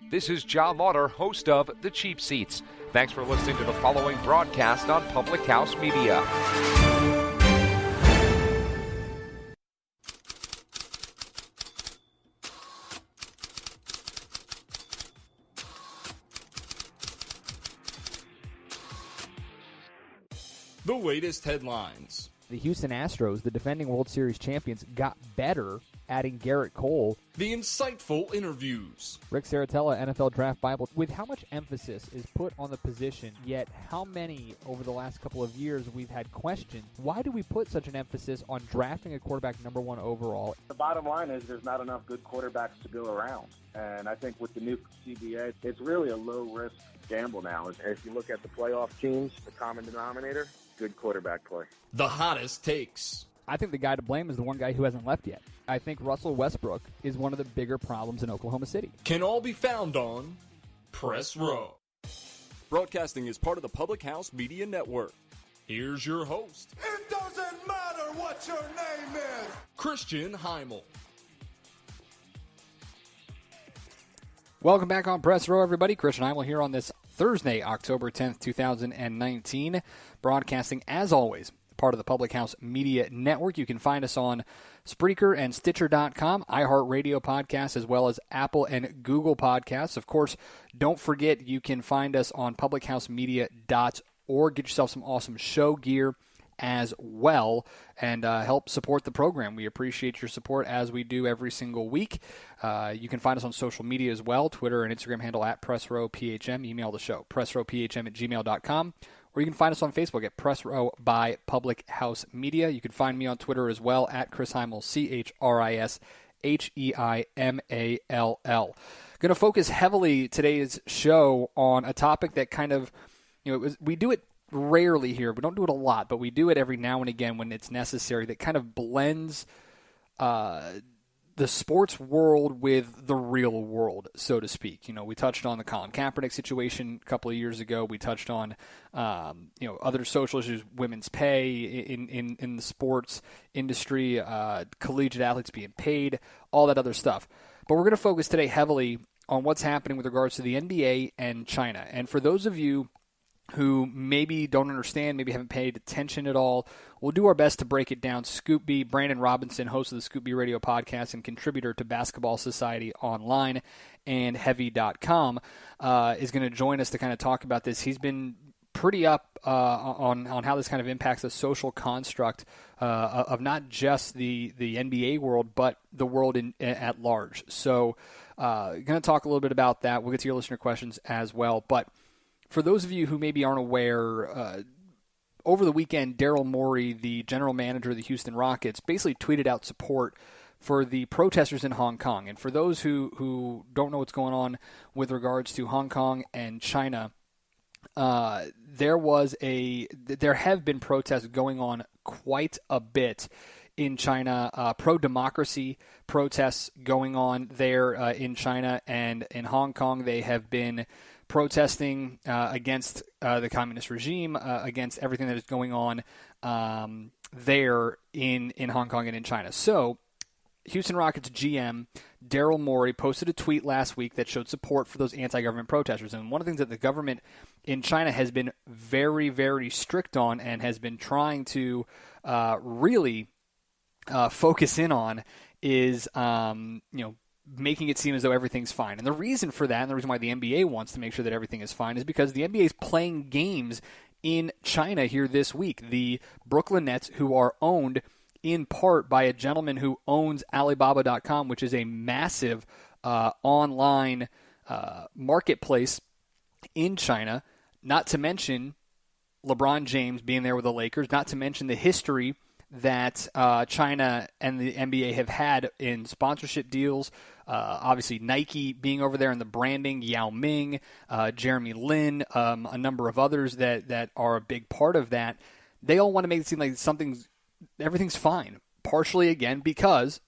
This is John Lauder, host of The Cheap Seats. Thanks for listening to the following broadcast on Public House Media. The latest headlines. The Houston Astros, the defending World Series champions, got better adding Garrett Cole. The insightful interviews. Rick Saratella, NFL Draft Bible. With how much emphasis is put on the position, yet how many over the last couple of years we've had questions. Why do we put such an emphasis on drafting a quarterback number one overall? The bottom line is there's not enough good quarterbacks to go around. And I think with the new CBA, it's really a low-risk gamble now. If you look at the playoff teams, the common denominator, good quarterback play. The hottest takes. I think the guy to blame is the one guy who hasn't left yet. I think Russell Westbrook is one of the bigger problems in Oklahoma City. Can all be found on Press Row. Broadcasting is part of the Public House Media Network. Here's your host. It doesn't matter what your name is. Christian Heimall. Welcome back on Press Row, everybody. Christian Heimall here on this Thursday, October 10th, 2019. Broadcasting, as always, part of the Public House Media Network. You can find us on Spreaker and Stitcher.com, iHeartRadio podcasts, as well as Apple and Google podcasts. Of course, don't forget you can find us on publichousemedia.org. Get yourself some awesome show gear as well and help support the program. We appreciate your support as we do every single week. You can find us on social media as well, Twitter and Instagram handle at PressRowPHM. Email the show, PressRowPHM@gmail.com. Or you can find us on Facebook at Press Row by Public House Media. You can find me on Twitter as well at Chris Heimall, ChrisHeimall. Going to focus heavily today's show on a topic that kind of, we do it rarely here. We don't do it a lot, but we do it every now and again when it's necessary. That kind of blends the sports world with the real world, so to speak. We touched on the Colin Kaepernick situation a couple of years ago. We touched on other social issues, women's pay in the sports industry, collegiate athletes being paid, all that other stuff. But we're going to focus today heavily on what's happening with regards to the NBA and China. And for those of you who maybe don't understand, maybe haven't paid attention at all, we'll do our best to break it down. Scoop B, Brandon Robinson, host of the Scoop B Radio podcast and contributor to Basketball Society Online and Heavy.com, is going to join us to kind of talk about this. He's been pretty up on how this kind of impacts the social construct of not just the NBA world, but the world at large. So going to talk a little bit about that. We'll get to your listener questions as well. But for those of you who maybe aren't aware, over the weekend, Daryl Morey, the general manager of the Houston Rockets, basically tweeted out support for the protesters in Hong Kong. And for those who don't know what's going on with regards to Hong Kong and China, there have been protests going on quite a bit in China, pro-democracy protests going on there in China, and in Hong Kong they have been protesting against the communist regime, against everything that is going on there in Hong Kong and in China. So Houston Rockets GM Daryl Morey posted a tweet last week that showed support for those anti-government protesters. And one of the things that the government in China has been very, very strict on and has been trying to really focus in on is, making it seem as though everything's fine. And the reason for that, and the reason why the NBA wants to make sure that everything is fine, is because the NBA is playing games in China here this week. The Brooklyn Nets, who are owned in part by a gentleman who owns Alibaba.com, which is a massive online marketplace in China, not to mention LeBron James being there with the Lakers, not to mention the history that China and the NBA have had in sponsorship deals. Obviously, Nike being over there in the branding, Yao Ming, Jeremy Lin, a number of others that are a big part of that. They all want to make it seem like everything's fine, partially, again, because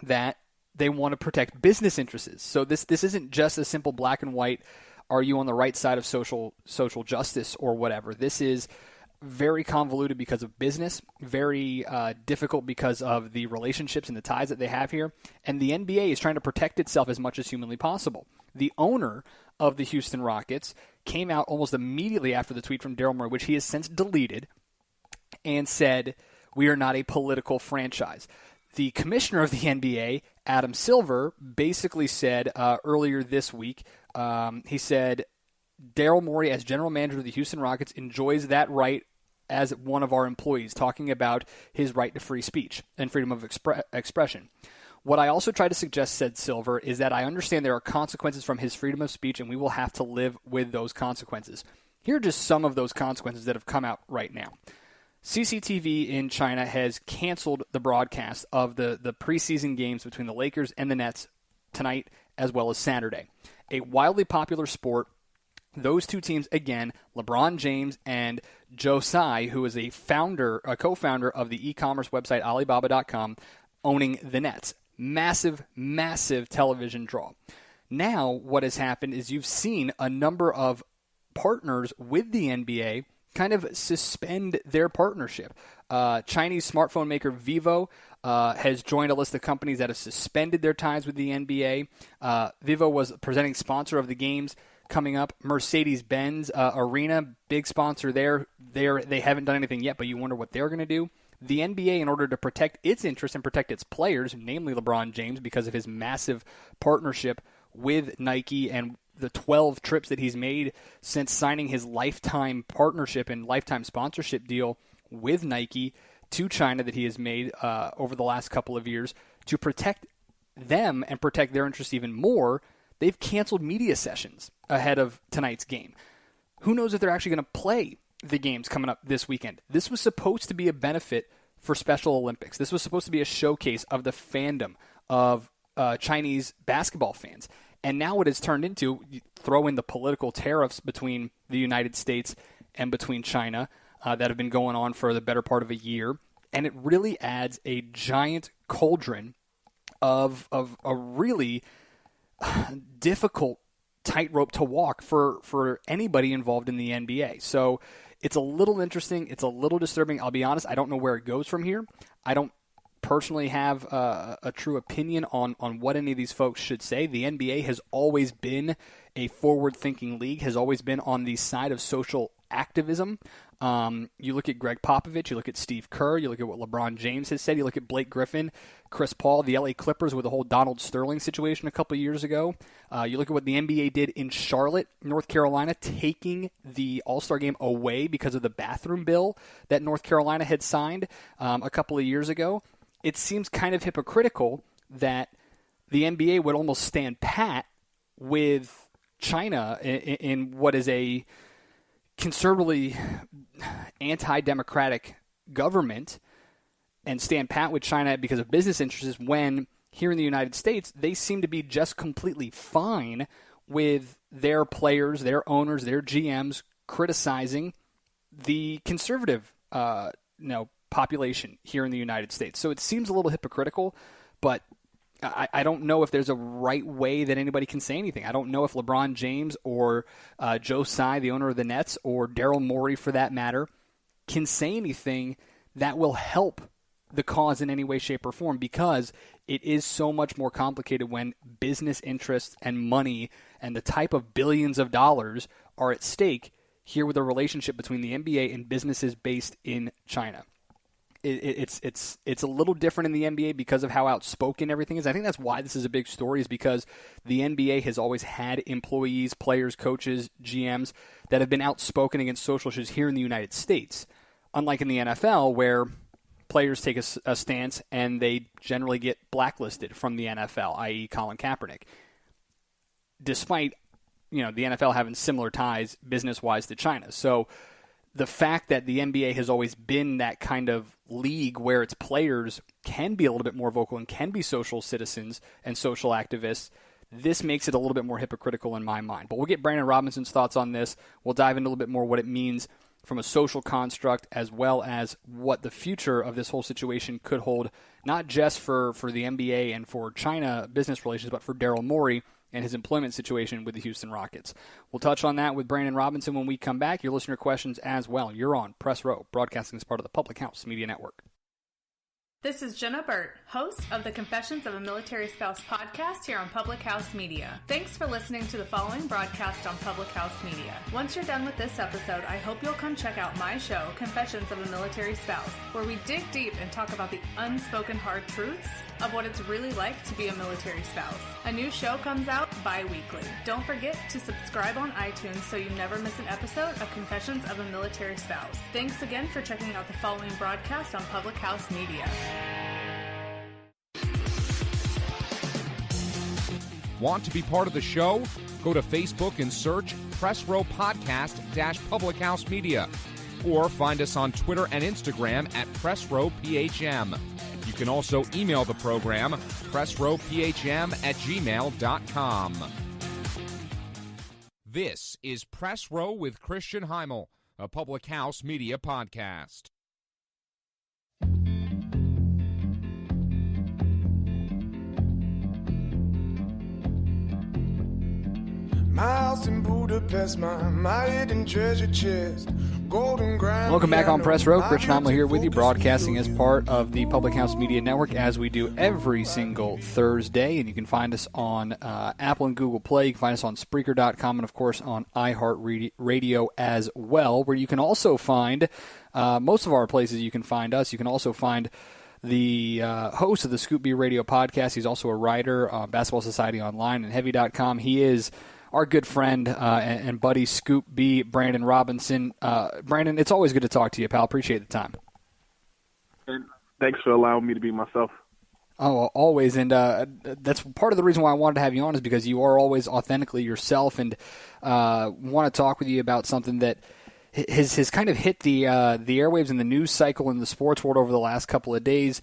that they want to protect business interests. So this isn't just a simple black and white, are you on the right side of social justice or whatever. This is very convoluted because of business, very difficult because of the relationships and the ties that they have here. And the NBA is trying to protect itself as much as humanly possible. the owner of the Houston Rockets, came out almost immediately after the tweet from Daryl Morey, which he has since deleted, and said, "We are not a political franchise." The commissioner of the NBA, Adam Silver, basically said earlier this week, he said, Daryl Morey, as general manager of the Houston Rockets, enjoys that right as one of our employees, talking about his right to free speech and freedom of expression. What I also try to suggest, said Silver, is that I understand there are consequences from his freedom of speech, and we will have to live with those consequences. Here are just some of those consequences that have come out right now. CCTV in China has canceled the broadcast of the preseason games between the Lakers and the Nets tonight as well as Saturday. A wildly popular sport. Those two teams, again, LeBron James and Joe Tsai, who is a co-founder of the e-commerce website Alibaba.com, owning the Nets. Massive, massive television draw. Now, what has happened is you've seen a number of partners with the NBA kind of suspend their partnership. Chinese smartphone maker Vivo has joined a list of companies that have suspended their ties with the NBA. Vivo was presenting sponsor of the games coming up. Mercedes-Benz Arena, big sponsor there. They haven't done anything yet, but you wonder what they're going to do. The NBA, in order to protect its interests and protect its players, namely LeBron James, because of his massive partnership with Nike and the 12 trips that he's made since signing his lifetime partnership and lifetime sponsorship deal with Nike to China that he has made over the last couple of years, to protect them and protect their interests even more, they've canceled media sessions ahead of tonight's game. Who knows if they're actually going to play the games coming up this weekend? This was supposed to be a benefit for Special Olympics. This was supposed to be a showcase of the fandom of Chinese basketball fans. And now what it's turned into, you throw in the political tariffs between the United States and between China that have been going on for the better part of a year, and it really adds a giant cauldron of a really difficult tightrope to walk for anybody involved in the NBA. So it's a little interesting. It's a little disturbing. I'll be honest, I don't know where it goes from here. I don't personally have a true opinion on what any of these folks should say. The NBA has always been a forward-thinking league, has always been on the side of social activism. You look at Greg Popovich, you look at Steve Kerr, you look at what LeBron James has said, you look at Blake Griffin, Chris Paul, the LA Clippers with the whole Donald Sterling situation a couple of years ago. You look at what the NBA did in Charlotte, North Carolina, taking the All-Star game away because of the bathroom bill that North Carolina had signed a couple of years ago. It seems kind of hypocritical that the NBA would almost stand pat with China in what is a conservatively anti-democratic government and stand pat with China because of business interests, when here in the United States they seem to be just completely fine with their players, their owners, their GMs criticizing the conservative population here in the United States. So it seems a little hypocritical, but I don't know if there's a right way that anybody can say anything. I don't know if LeBron James or Joe Tsai, the owner of the Nets, or Daryl Morey, for that matter, can say anything that will help the cause in any way, shape, or form, because it is so much more complicated when business interests and money and the type of billions of dollars are at stake here with a relationship between the NBA and businesses based in China. It's a little different in the NBA because of how outspoken everything is. I think that's why this is a big story, is because the NBA has always had employees, players, coaches, GMs that have been outspoken against social issues here in the United States, unlike in the NFL where players take a stance and they generally get blacklisted from the NFL, i.e. Colin Kaepernick, despite the NFL having similar ties business-wise to China. So the fact that the NBA has always been that kind of league where its players can be a little bit more vocal and can be social citizens and social activists, this makes it a little bit more hypocritical in my mind. But we'll get Brandon Robinson's thoughts on this. We'll dive into a little bit more what it means from a social construct, as well as what the future of this whole situation could hold, not just for the NBA and for China business relations, but for Daryl Morey and his employment situation with the Houston Rockets. We'll touch on that with Brandon Robinson when we come back. Your listener questions as well. You're on Press Row, broadcasting as part of the Public House Media Network. This is Jenna Burt, host of the Confessions of a Military Spouse podcast here on Public House Media. Thanks for listening to the following broadcast on Public House Media. Once you're done with this episode, I hope you'll come check out my show, Confessions of a Military Spouse, where we dig deep and talk about the unspoken hard truths of what it's really like to be a military spouse. A new show comes out bi-weekly. Don't forget to subscribe on iTunes so you never miss an episode of Confessions of a Military Spouse. Thanks again for checking out the following broadcast on Public House Media. Want to be part of the show? Go to Facebook and search Press Row Podcast Public House Media, or find us on Twitter and Instagram at Press Row PHM. You can also email the program, pressrowphm@gmail.com. This is Press Row with Christian Heimall, a Public House Media podcast. My house in Budapest, my hidden treasure chest, golden grand. Welcome back on Press Row. Christian Heimall here with you, broadcasting as part of the Public House Media Network, as we do every single Thursday. And you can find us on Apple and Google Play. You can find us on Spreaker.com and, of course, on iHeartRadio as well, where you can also find most of our places you can find us. You can also find the host of the Scoop B Radio podcast. He's also a writer on Basketball Society Online and Heavy.com. He is our good friend and buddy, Scoop B, Brandon Robinson. Brandon, it's always good to talk to you, pal. Appreciate the time. And thanks for allowing me to be myself. Oh, always. And that's part of the reason why I wanted to have you on, is because you are always authentically yourself, and want to talk with you about something that has kind of hit the airwaves and the news cycle in the sports world over the last couple of days.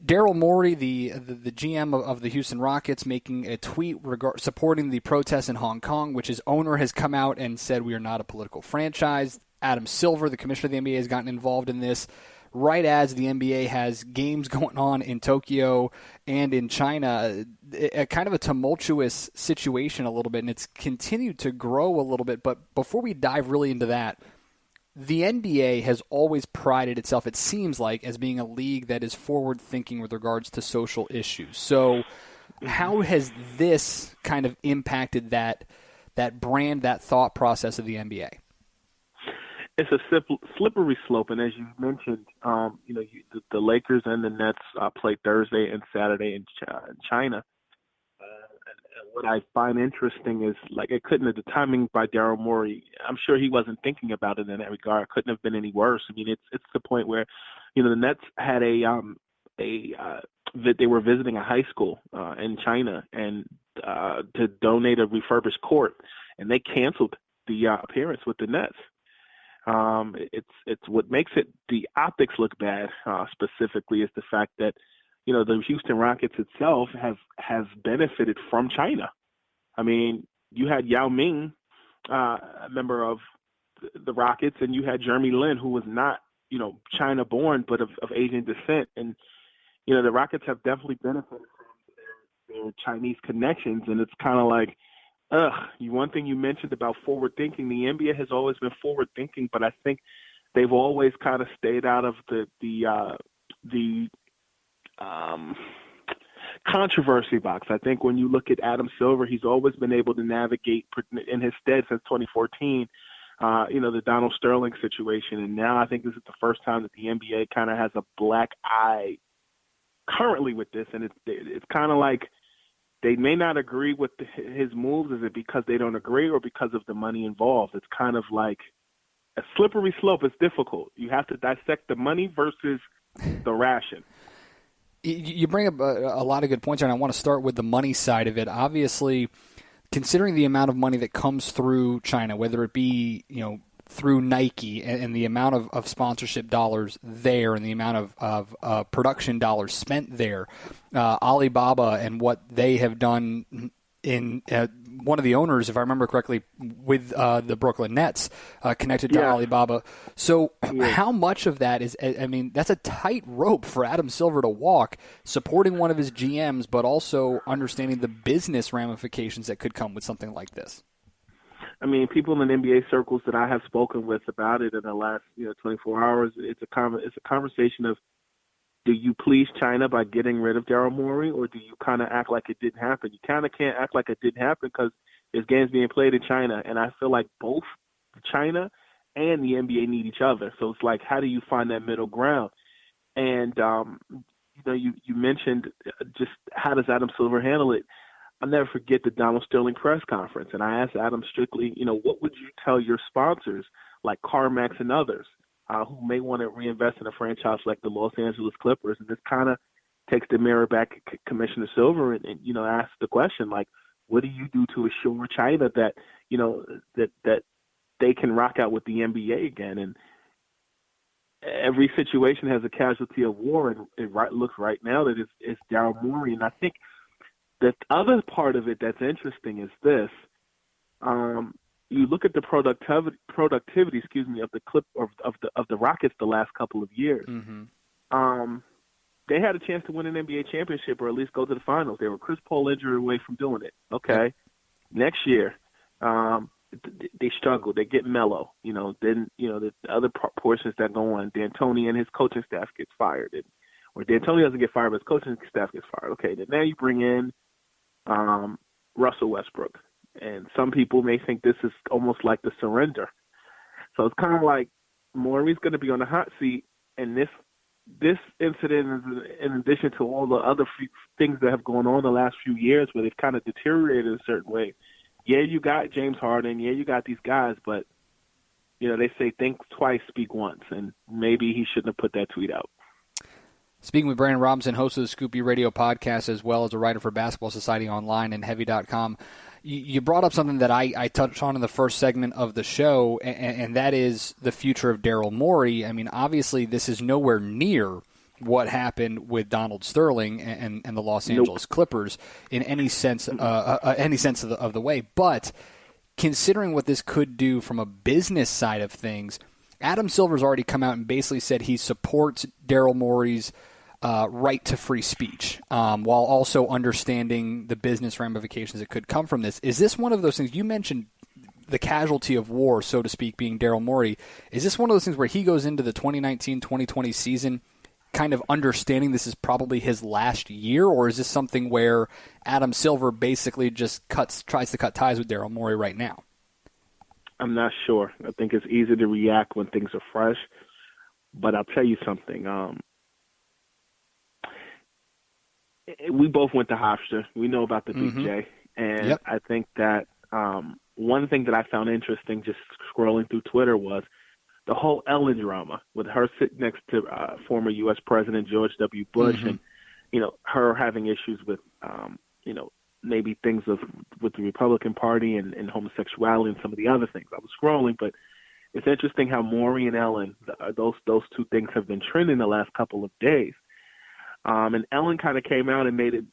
Daryl Morey, the GM of the Houston Rockets, making a tweet supporting the protests in Hong Kong, which his owner has come out and said, we are not a political franchise. Adam Silver, the commissioner of the NBA, has gotten involved in this right as the NBA has games going on in Tokyo and in China. A kind of a tumultuous situation a little bit, and it's continued to grow a little bit. But before we dive really into that, the NBA has always prided itself, it seems like, as being a league that is forward-thinking with regards to social issues. So how has this kind of impacted that brand, that thought process of the NBA? It's a slippery slope, and as you mentioned, the Lakers and the Nets play Thursday and Saturday in China. And what I find interesting is, the timing by Daryl Morey, I'm sure he wasn't thinking about it in that regard. It couldn't have been any worse. I mean, it's the point where, the Nets had that they were visiting a high school in China and to donate a refurbished court, and they canceled the appearance with the Nets. It's what makes the optics look bad, specifically, is the fact that the Houston Rockets itself has benefited from China. I mean, you had Yao Ming, a member of the Rockets, and you had Jeremy Lin, who was not, China-born, but of Asian descent. And, the Rockets have definitely benefited from their Chinese connections. And it's kind of like, one thing you mentioned about forward-thinking, the NBA has always been forward-thinking, but I think they've always kind of stayed out of the controversy box. I think when you look at Adam Silver, he's always been able to navigate in his stead since 2014, the Donald Sterling situation. And now I think this is the first time that the NBA kind of has a black eye currently with this. And it's kind of like they may not agree with his moves. Is it because they don't agree or because of the money involved? It's kind of like a slippery slope. It's difficult. You have to dissect the money versus the ration. You bring up a lot of good points, and I want to start with the money side of it. Obviously, considering the amount of money that comes through China, whether it be through Nike and the amount of sponsorship dollars there and the amount of production dollars spent there, Alibaba and what they have done in one of the owners, if I remember correctly, with the Brooklyn Nets connected to Alibaba. So how much of that is, that's a tight rope for Adam Silver to walk, supporting one of his GMs, but also understanding the business ramifications that could come with something like this. I mean, people in NBA circles that I have spoken with about it in the last 24 hours, it's a conversation of do you please China by getting rid of Daryl Morey, or do you kind of act like it didn't happen? You kind of can't act like it didn't happen because there's games being played in China, and I feel like both China and the NBA need each other. So it's like, how do you find that middle ground? And you mentioned just how does Adam Silver handle it? I'll never forget the Donald Sterling press conference, and I asked Adam strictly, what would you tell your sponsors like CarMax and others who may want to reinvest in a franchise like the Los Angeles Clippers? And this kind of takes the mirror back at Commissioner Silver and asks the question, like, what do you do to assure China that, that they can rock out with the NBA again? And every situation has a casualty of war, and it looks right now that it's Daryl Morey. And I think the other part of it that's interesting is this. You look at the productivity, of the clip of the Rockets the last couple of years. Mm-hmm. They had a chance to win an NBA championship or at least go to the finals. They were Chris Paul injury away from doing it. Okay, next year they struggle. They get mellow. Then the other portions that go on. D'Antoni and his coaching staff gets fired, or D'Antoni doesn't get fired, but his coaching staff gets fired. Okay, then now you bring in Russell Westbrook. And some people may think this is almost like the surrender. So it's kind of like Morey's going to be on the hot seat, and this incident is in addition to all the other things that have gone on the last few years where they've kind of deteriorated in a certain way. Yeah, you got James Harden. Yeah, you got these guys, but, they say think twice, speak once, and maybe he shouldn't have put that tweet out. Speaking with Brandon Robinson, host of the Scoopy Radio podcast, as well as a writer for Basketball Society Online and Heavy.com. You brought up something that I touched on in the first segment of the show, and that is the future of Daryl Morey. I mean, obviously, this is nowhere near what happened with Donald Sterling and the Los Angeles Clippers in any sense of the way. But considering what this could do from a business side of things, Adam Silver's already come out and basically said he supports Daryl Morey's right to free speech, while also understanding the business ramifications that could come from this. Is this one of those things? You mentioned the casualty of war, so to speak, being Daryl Morey. Is this one of those things where he goes into the 2019-2020 season kind of understanding this is probably his last year, or is this something where Adam Silver basically just tries to cut ties with Daryl Morey right now? I'm not sure. I think it's easy to react when things are fresh, but I'll tell you something. We both went to Hofstra. We know about the BJ. And I think that one thing that I found interesting just scrolling through Twitter was the whole Ellen drama with her sitting next to former U.S. President George W. Bush and, her having issues with, maybe things with the Republican Party and homosexuality and some of the other things. I was scrolling, but it's interesting how Morey and Ellen, those two things have been trending the last couple of days. And Ellen kind of came out and made it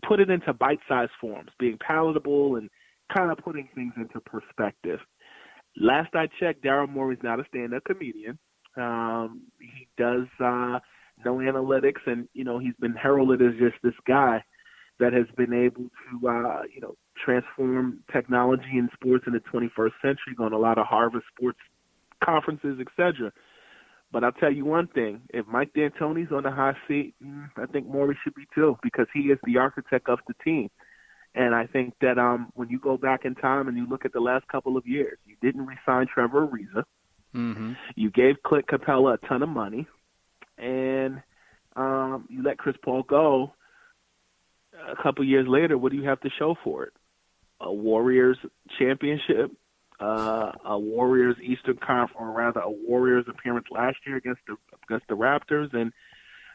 put it into bite-sized forms, being palatable and kind of putting things into perspective. Last I checked, Daryl Morey's not a stand-up comedian. He does no analytics, and he's been heralded as just this guy that has been able to transform technology and sports in the 21st century, going to a lot of Harvard sports conferences, etc. But I'll tell you one thing, if Mike D'Antoni's on the hot seat, I think Morey should be too, because he is the architect of the team. And I think that when you go back in time and you look at the last couple of years, you didn't re-sign Trevor Ariza. Mm-hmm. You gave Clint Capella a ton of money. And you let Chris Paul go. A couple years later, what do you have to show for it? A Warriors championship, a Warriors Eastern Conference, or rather a Warriors appearance last year against the Raptors, and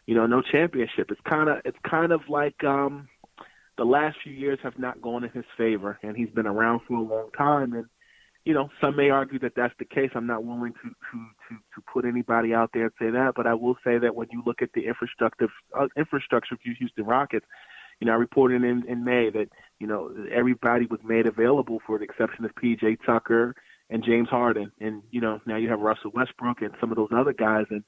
no championship. It's kind of like the last few years have not gone in his favor, and he's been around for a long time. And some may argue that that's the case. I'm not willing to put anybody out there and say that, but I will say that when you look at the infrastructure for Houston Rockets, I reported in May that everybody was made available for the exception of P.J. Tucker and James Harden, and now you have Russell Westbrook and some of those other guys. And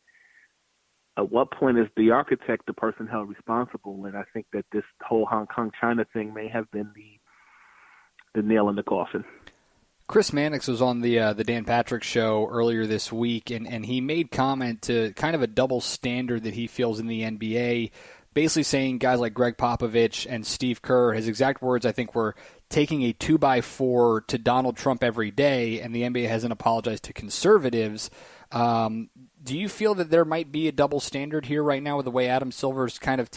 at what point is the architect the person held responsible? And I think that this whole Hong Kong China thing may have been the nail in the coffin. Chris Mannix was on the Dan Patrick Show earlier this week, and he made comment to kind of a double standard that he feels in the NBA, basically saying guys like Greg Popovich and Steve Kerr, his exact words, I think, were taking a 2x4 to Donald Trump every day, and the NBA hasn't apologized to conservatives. Do you feel that there might be a double standard here right now with the way Adam Silver's kind of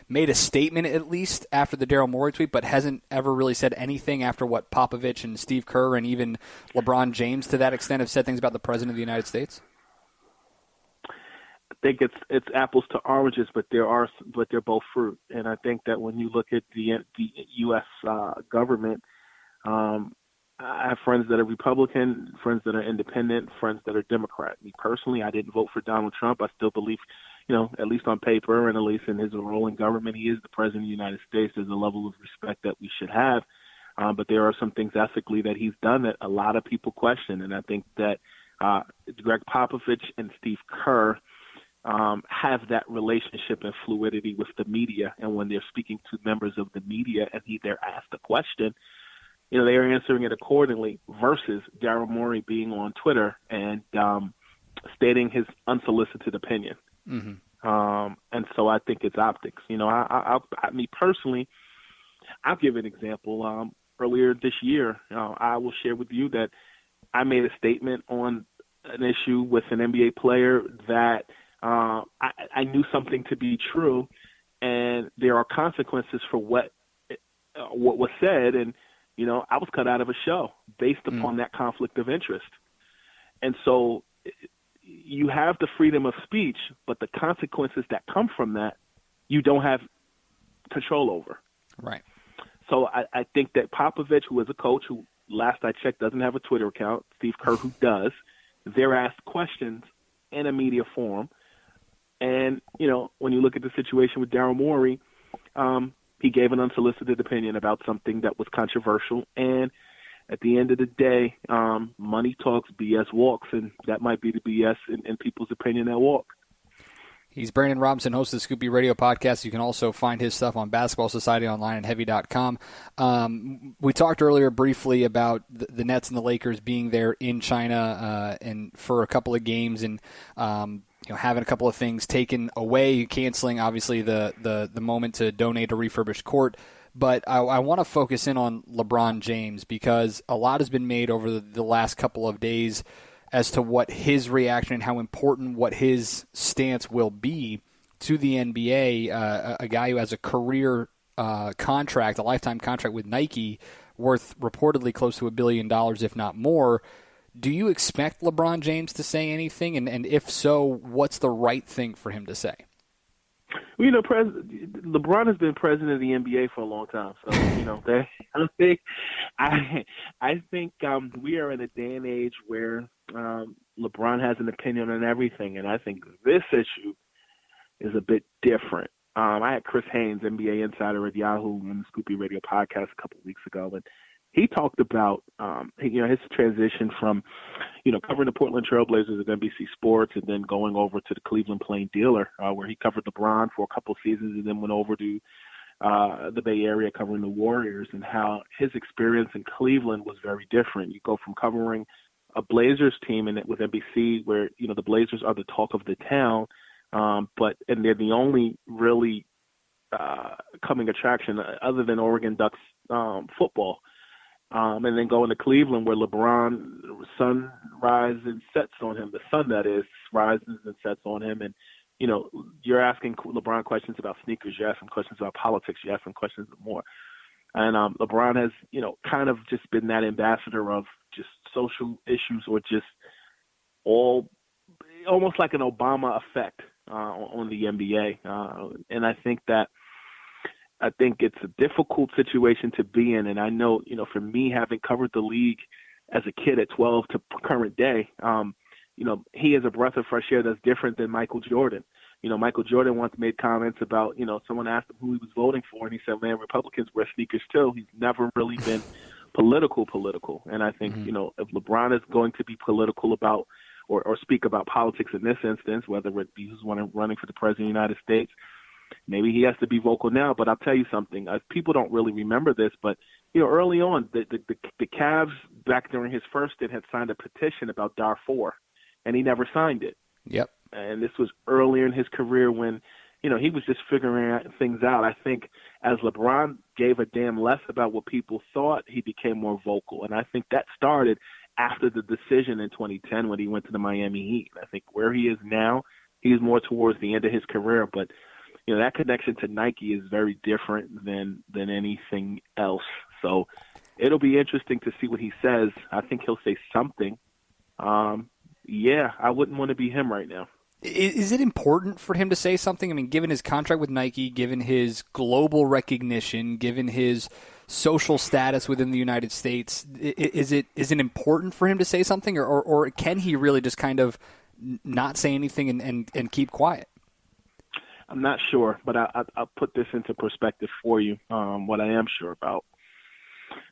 made a statement at least after the Daryl Morey tweet, but hasn't ever really said anything after what Popovich and Steve Kerr and even LeBron James to that extent have said things about the President of the United States? I think it's apples to oranges, but they're both fruit. And I think that when you look at the U.S. Government, I have friends that are Republican, friends that are independent, friends that are Democrat. Me personally, I didn't vote for Donald Trump. I still believe, at least on paper and at least in his role in government, he is the President of the United States. There's a level of respect that we should have. But there are some things ethically that he's done that a lot of people question. And I think that Greg Popovich and Steve Kerr have that relationship and fluidity with the media. And when they're speaking to members of the media and they're asked a question, they are answering it accordingly versus Daryl Morey being on Twitter and stating his unsolicited opinion. Mm-hmm. And so I think it's optics. Me personally, I'll give an example. Earlier this year, I will share with you that I made a statement on an issue with an NBA player that I knew something to be true, and there are consequences for what was said, and I was cut out of a show based upon that conflict of interest. And so you have the freedom of speech, but the consequences that come from that, you don't have control over. Right. So I think that Popovich, who is a coach, who last I checked doesn't have a Twitter account, Steve Kerr, who does, they're asked questions in a media forum. And, when you look at the situation with Daryl Morey, he gave an unsolicited opinion about something that was controversial. And at the end of the day, money talks, BS walks, and that might be the BS in people's opinion that walk. He's Brandon Robinson, host of the Scoopy Radio Podcast. You can also find his stuff on Basketball Society Online and Heavy.com. We talked earlier briefly about the Nets and the Lakers being there in China and for a couple of games and having a couple of things taken away, canceling obviously the moment to donate a refurbished court. But I want to focus in on LeBron James because a lot has been made over the last couple of days as to what his reaction and how important what his stance will be to the NBA, a guy who has a career contract, a lifetime contract with Nike worth reportedly close to $1 billion, if not more. Do you expect LeBron James to say anything? And if so, what's the right thing for him to say? Well, LeBron has been president of the NBA for a long time. So, I think we are in a day and age where LeBron has an opinion on everything. And I think this issue is a bit different. I had Chris Haynes, NBA insider at Yahoo, on the Scoopy Radio Podcast a couple of weeks ago. And he talked about, his transition from, covering the Portland Trailblazers at NBC Sports and then going over to the Cleveland Plain Dealer, where he covered LeBron for a couple of seasons and then went over to the Bay Area covering the Warriors, and how his experience in Cleveland was very different. You go from covering a Blazers team with NBC where, the Blazers are the talk of the town, and they're the only really coming attraction other than Oregon Ducks football. And then going to Cleveland where LeBron, sun rises and sets on him. The sun, that is, rises and sets on him. And, you're asking LeBron questions about sneakers. You're asking questions about politics. You're asking questions more. And LeBron has, kind of just been that ambassador of just social issues, or just almost like an Obama effect on the NBA. And I think it's a difficult situation to be in. And I know, for me, having covered the league as a kid at 12 to current day, he is a breath of fresh air that's different than Michael Jordan. Michael Jordan once made comments about, someone asked him who he was voting for, and he said, man, Republicans wear sneakers too. He's never really been political. And I think, if LeBron is going to be political about or speak about politics in this instance, whether it be who's running for the President of the United States, maybe he has to be vocal now. But I'll tell you something. People don't really remember this, but early on, the Cavs back during his first stint had signed a petition about Darfur, and he never signed it. Yep. And this was earlier in his career when, he was just figuring things out. I think as LeBron gave a damn less about what people thought, he became more vocal. And I think that started after the decision in 2010 when he went to the Miami Heat. I think where he is now, he's more towards the end of his career. But, that connection to Nike is very different than anything else. So it'll be interesting to see what he says. I think he'll say something. I wouldn't want to be him right now. Is it important for him to say something? I mean, given his contract with Nike, given his global recognition, given his social status within the United States, is it important for him to say something, or can he really just kind of not say anything and keep quiet? I'm not sure, but I'll put this into perspective for you, what I am sure about.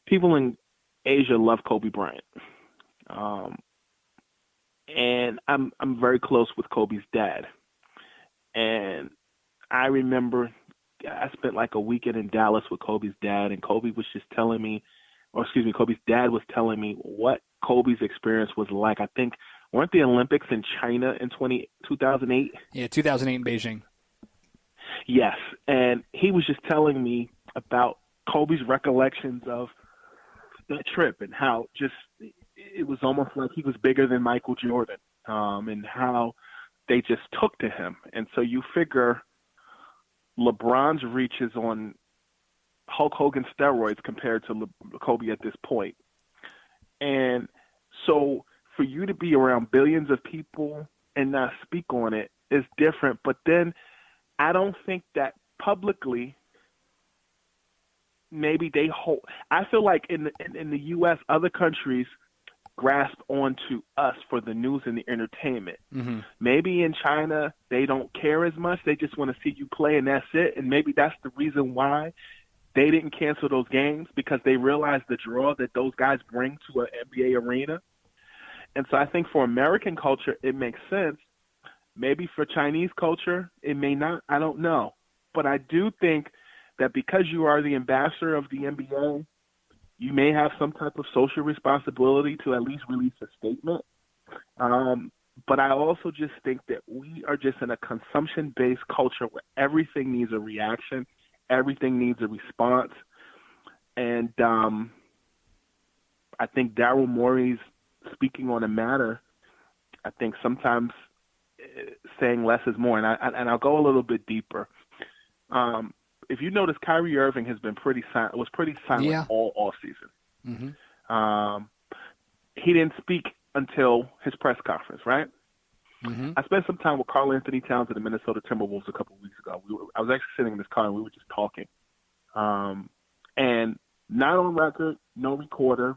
People in Asia love Kobe Bryant. And I'm very close with Kobe's dad. And I remember I spent like a weekend in Dallas with Kobe's dad, and Kobe's dad was telling me what Kobe's experience was like. I think, weren't the Olympics in China in 2008? Yeah, 2008 in Beijing. Yes, and he was just telling me about Kobe's recollections of that trip and how just it was almost like he was bigger than Michael Jordan, and how they just took to him. And so you figure LeBron's reach is on Hulk Hogan steroids compared to Kobe at this point. And so for you to be around billions of people and not speak on it is different. But then I don't think that publicly maybe they hold. I feel like in the U.S., other countries grasp onto us for the news and the entertainment. Mm-hmm. Maybe in China they don't care as much. They just want to see you play, and that's it. And maybe that's the reason why they didn't cancel those games, because they realized the draw that those guys bring to an NBA arena. And so I think for American culture, it makes sense. Maybe for Chinese culture, it may not. I don't know. But I do think that because you are the ambassador of the NBA, you may have some type of social responsibility to at least release a statement. But I also just think that we are just in a consumption-based culture where everything needs a reaction, everything needs a response. And I think Daryl Morey's speaking on a matter. I think sometimes saying less is more. And I'll go a little bit deeper. If you notice, Kyrie Irving has been pretty silent all off season. Mm-hmm. He didn't speak until his press conference, right? Mm-hmm. I spent some time with Karl Anthony Towns of the Minnesota Timberwolves a couple of weeks ago. I was actually sitting in this car and we were just talking. And not on record, no recorder,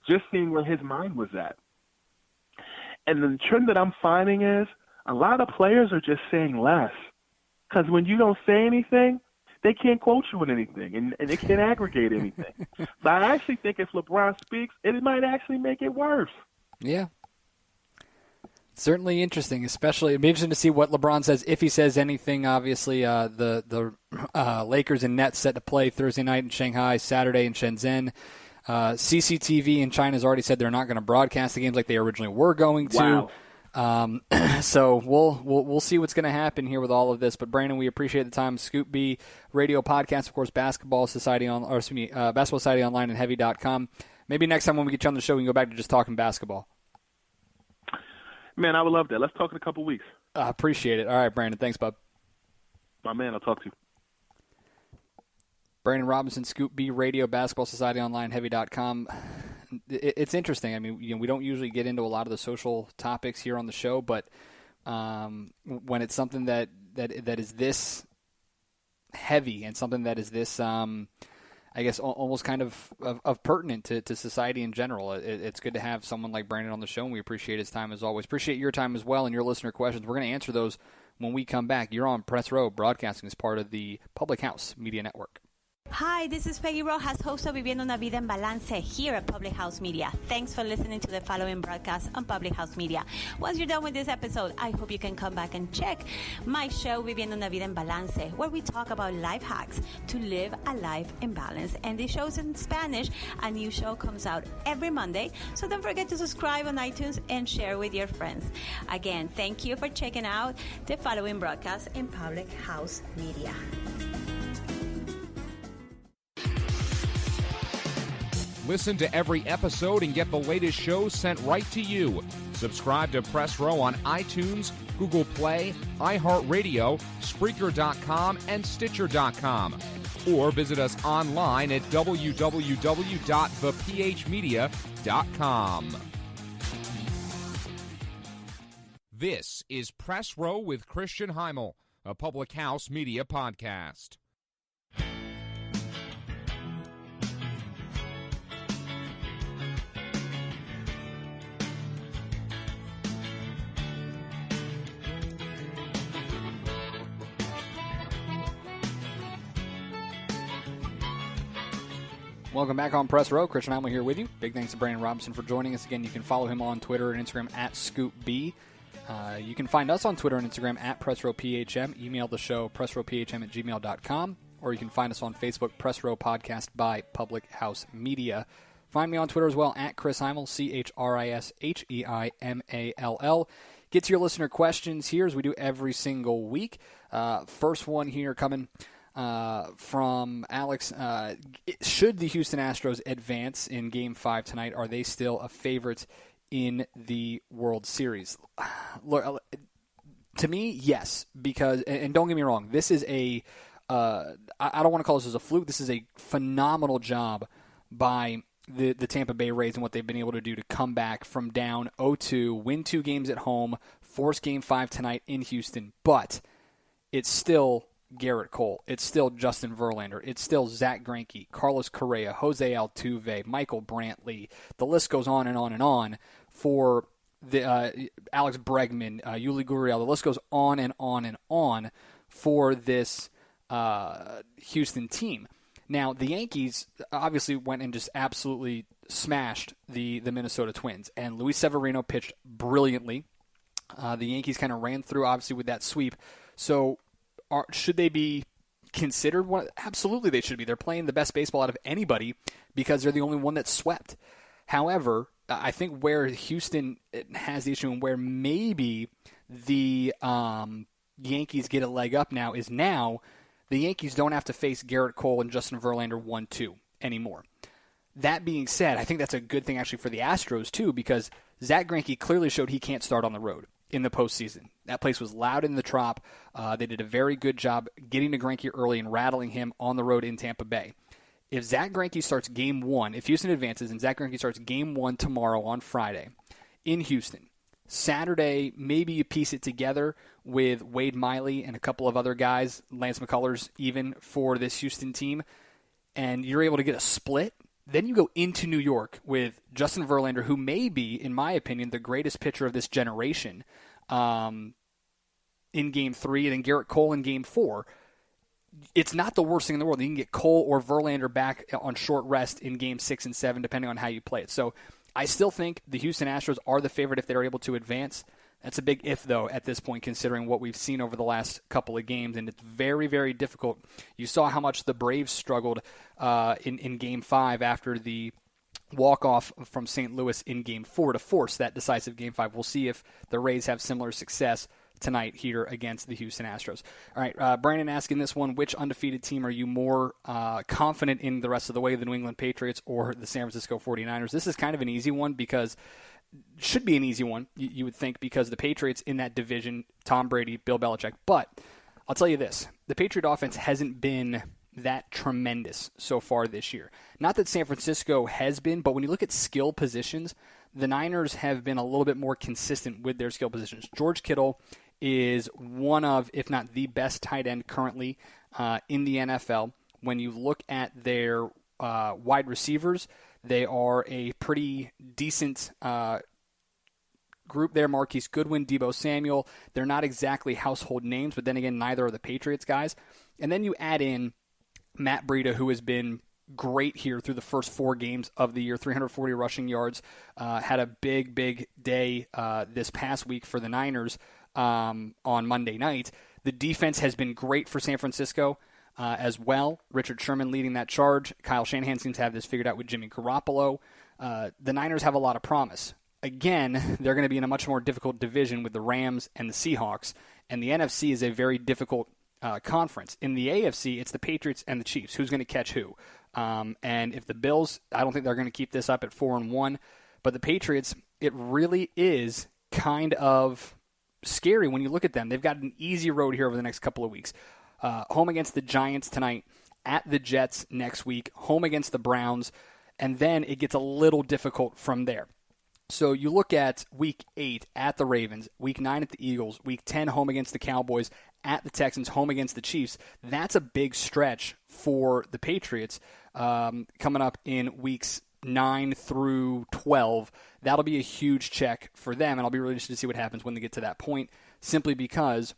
just seeing where his mind was at. And the trend that I'm finding is a lot of players are just saying less. Because when you don't say anything, they can't quote you on anything, and they can't aggregate anything. So I actually think if LeBron speaks, it might actually make it worse. Yeah. Certainly interesting, especially it'd be interesting to see what LeBron says, if he says anything. Obviously, the Lakers and Nets set to play Thursday night in Shanghai, Saturday in Shenzhen. CCTV in China has already said they're not going to broadcast the games like they originally were going to. Wow. So we'll see what's going to happen here with all of this. But Brandon, we appreciate the time. Scoop B Radio Podcast, of course, Basketball Society Basketball Society Online and Heavy.com. Maybe next time when we get you on the show, we can go back to just talking basketball. Man, I would love that. Let's talk in a couple weeks. I appreciate it. All right, Brandon. Thanks, bud. My man, I'll talk to you. Brandon Robinson, Scoop B Radio, Basketball Society Online, Heavy.com. It's interesting. I mean, we don't usually get into a lot of the social topics here on the show, but when it's something that is this heavy and something that is this, I guess, almost kind of pertinent to society in general, it's good to have someone like Brandon on the show, and we appreciate his time as always. Appreciate your time as well and your listener questions. We're going to answer those when we come back. You're on Press Row, broadcasting as part of the Public House Media Network. Hi, this is Peggy Rojas, host of Viviendo una Vida en Balance here at Public House Media. Thanks for listening to the following broadcast on Public House Media. Once you're done with this episode, I hope you can come back and check my show, Viviendo una Vida en Balance, where we talk about life hacks to live a life in balance. And this show's in Spanish. A new show comes out every Monday, so don't forget to subscribe on iTunes and share with your friends. Again, thank you for checking out the following broadcast in Public House Media. Listen to every episode and get the latest shows sent right to you. Subscribe to Press Row on iTunes, Google Play, iHeartRadio, Spreaker.com, and Stitcher.com. Or visit us online at www.thephmedia.com. This is Press Row with Christian Heimall, a Public House Media podcast. Welcome back on Press Row. Christian Heimall here with you. Big thanks to Brandon Robinson for joining us. Again, you can follow him on Twitter and Instagram at ScoopB. You can find us on Twitter and Instagram at PressRowPHM. Email the show, PressRowPHM@gmail.com. Or you can find us on Facebook, Press Row Podcast by Public House Media. Find me on Twitter as well, at Chris Heimall, ChrisHeimall. Get to your listener questions here as we do every single week. First one here coming from Alex. Should the Houston Astros advance in Game 5 tonight? Are they still a favorite in the World Series? Look, to me, yes, because, and don't get me wrong, this is I don't want to call this as a fluke. This is a phenomenal job by the Tampa Bay Rays and what they've been able to do to come back from down 0-2, win 2 games at home, force Game 5 tonight in Houston. But it's still Garrett Cole. It's still Justin Verlander. It's still Zach Greinke, Carlos Correa, Jose Altuve, Michael Brantley. The list goes on and on and on for the Alex Bregman, Yuli Gurriel. The list goes on and on and on for this Houston team. Now, the Yankees obviously went and just absolutely smashed the Minnesota Twins, and Luis Severino pitched brilliantly. The Yankees kind of ran through, obviously, with that sweep. So should they be considered one? Absolutely they should be. They're playing the best baseball out of anybody because they're the only one that swept. However, I think where Houston has the issue and where maybe the Yankees get a leg up now is now the Yankees don't have to face Garrett Cole and Justin Verlander 1-2 anymore. That being said, I think that's a good thing actually for the Astros too, because Zach Greinke clearly showed he can't start on the road in the postseason. That place was loud in the Trop. They did a very good job getting to Greinke early and rattling him on the road in Tampa Bay. If Zach Greinke starts Game 1, if Houston advances and Zach Greinke starts Game 1 tomorrow on Friday in Houston, Saturday maybe you piece it together with Wade Miley and a couple of other guys, Lance McCullers even, for this Houston team, and you're able to get a split. Then you go into New York with Justin Verlander, who may be, in my opinion, the greatest pitcher of this generation in Game 3, and then Garrett Cole in Game 4. It's not the worst thing in the world. You can get Cole or Verlander back on short rest in Game 6 and 7, depending on how you play it. So I still think the Houston Astros are the favorite if they're able to advance. That's a big if, though, at this point, considering what we've seen over the last couple of games, and it's very, very difficult. You saw how much the Braves struggled in Game 5 after the walk-off from St. Louis in Game 4 to force that decisive Game 5. We'll see if the Rays have similar success tonight here against the Houston Astros. All right, Brandon asking this one, which undefeated team are you more confident in the rest of the way, the New England Patriots or the San Francisco 49ers? This is kind of an easy one because should be an easy one, you would think, because the Patriots in that division, Tom Brady, Bill Belichick. But I'll tell you this, the Patriot offense hasn't been that tremendous so far this year. Not that San Francisco has been, but when you look at skill positions, the Niners have been a little bit more consistent with their skill positions. George Kittle is one of, if not the best tight end currently in the NFL. When you look at their wide receivers, they are a pretty decent group there. Marquise Goodwin, Deebo Samuel. They're not exactly household names, but then again, neither are the Patriots guys. And then you add in Matt Breida, who has been great here through the first 4 games of the year, 340 rushing yards, had a big day this past week for the Niners on Monday night. The defense has been great for San Francisco as well. Richard Sherman leading that charge. Kyle Shanahan seems to have this figured out with Jimmy Garoppolo. The Niners have a lot of promise. Again, they're going to be in a much more difficult division with the Rams and the Seahawks, and the NFC is a very difficult conference. In the AFC, it's the Patriots and the Chiefs. Who's going to catch who? And if the Bills, I don't think they're going to keep this up at 4-1, but the Patriots, it really is kind of scary when you look at them. They've got an easy road here over the next couple of weeks. Home against the Giants tonight, at the Jets next week, home against the Browns, and then it gets a little difficult from there. So you look at Week 8 at the Ravens, Week 9 at the Eagles, Week 10 home against the Cowboys, at the Texans, home against the Chiefs. That's a big stretch for the Patriots coming up in Weeks 9 through 12. That'll be a huge check for them, and I'll be really interested to see what happens when they get to that point, simply because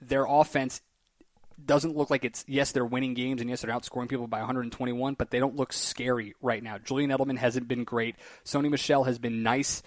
their offense doesn't look like it's, yes, they're winning games, and yes, they're outscoring people by 121, but they don't look scary right now. Julian Edelman hasn't been great. Sony Michel has been nice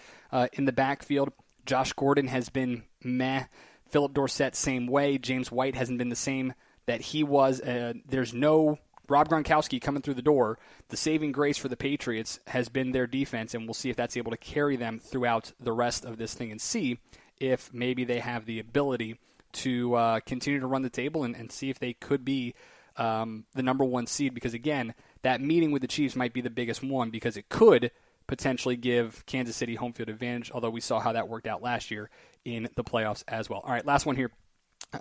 in the backfield. Josh Gordon has been meh. Philip Dorsett, same way. James White hasn't been the same that he was. There's no Rob Gronkowski coming through the door. The saving grace for the Patriots has been their defense, and we'll see if that's able to carry them throughout the rest of this thing and see if maybe they have the ability to continue to run the table and see if they could be the number 1 seed, because, again, that meeting with the Chiefs might be the biggest one because it could potentially give Kansas City home field advantage, although we saw how that worked out last year in the playoffs as well. All right, last one here.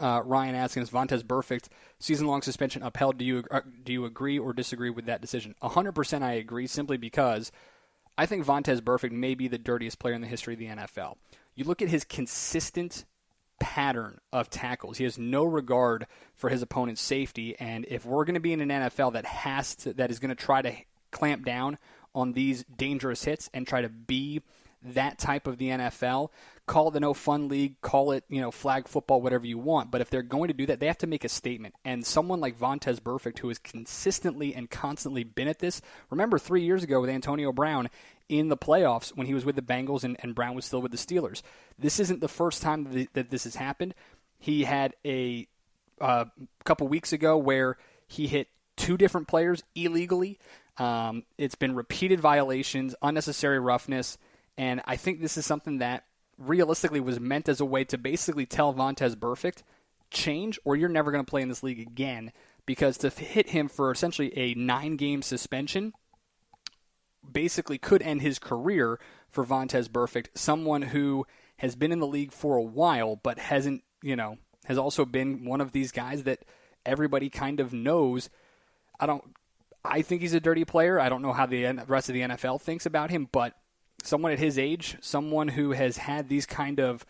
Ryan asking, is Vontaze Burfict season-long suspension upheld? Do you agree or disagree with that decision? 100% I agree, simply because I think Vontaze Burfict may be the dirtiest player in the history of the NFL. You look at his consistent pattern of tackles. He has no regard for his opponent's safety, and if we're going to be in an NFL that is going to try to clamp down on these dangerous hits and try to be that type of the NFL, call it the no fun league, call it, flag football, whatever you want. But if they're going to do that, they have to make a statement. And someone like Vontaze Burfict, who has consistently and constantly been at this, remember 3 years ago with Antonio Brown in the playoffs when he was with the Bengals and Brown was still with the Steelers. This isn't the first time that this has happened. He had a couple weeks ago where he hit 2 different players illegally. It's been repeated violations, unnecessary roughness, and I think this is something that realistically was meant as a way to basically tell Vontaze Burfict, change or you're never going to play in this league again, because to hit him for essentially a 9-game suspension basically could end his career for Vontaze Burfict, someone who has been in the league for a while but hasn't, has also been one of these guys that everybody kind of knows. I think he's a dirty player. I don't know how the rest of the NFL thinks about him, but someone at his age, someone who has had these kind of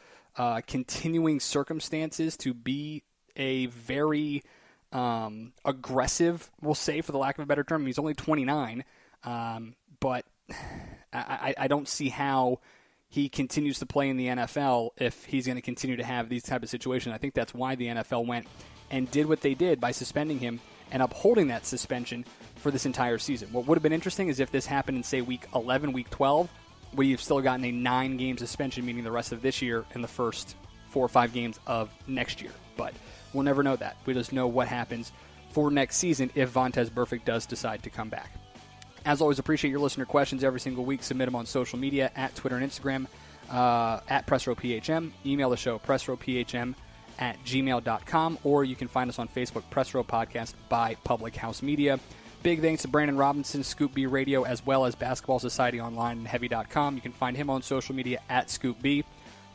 continuing circumstances to be a very aggressive, we'll say for the lack of a better term. He's only 29, but I don't see how he continues to play in the NFL if he's going to continue to have these type of situations. I think that's why the NFL went and did what they did by suspending him and upholding that suspension for this entire season. What would have been interesting is if this happened in, say, Week 11, Week 12, where you've still gotten a 9-game suspension, meaning the rest of this year and the first 4 or 5 games of next year. But we'll never know that. We just know what happens for next season if Vontaze Burfict does decide to come back. As always, appreciate your listener questions every single week. Submit them on social media at Twitter and Instagram, at PressRowPHM. Email the show, PressRowPHM@gmail.com, or you can find us on Facebook, Press Row Podcast by Public House Media. Big thanks to Brandon Robinson, Scoop B Radio, as well as Basketball Society Online and Heavy.com. You can find him on social media at Scoop B. You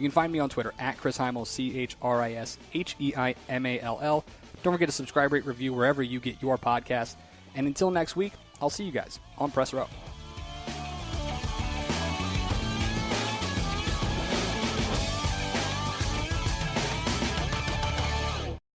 can find me on Twitter at Chris Heimall, ChrisHeimall. Don't forget to subscribe, rate, review wherever you get your podcast. And until next week, I'll see you guys on Press Row.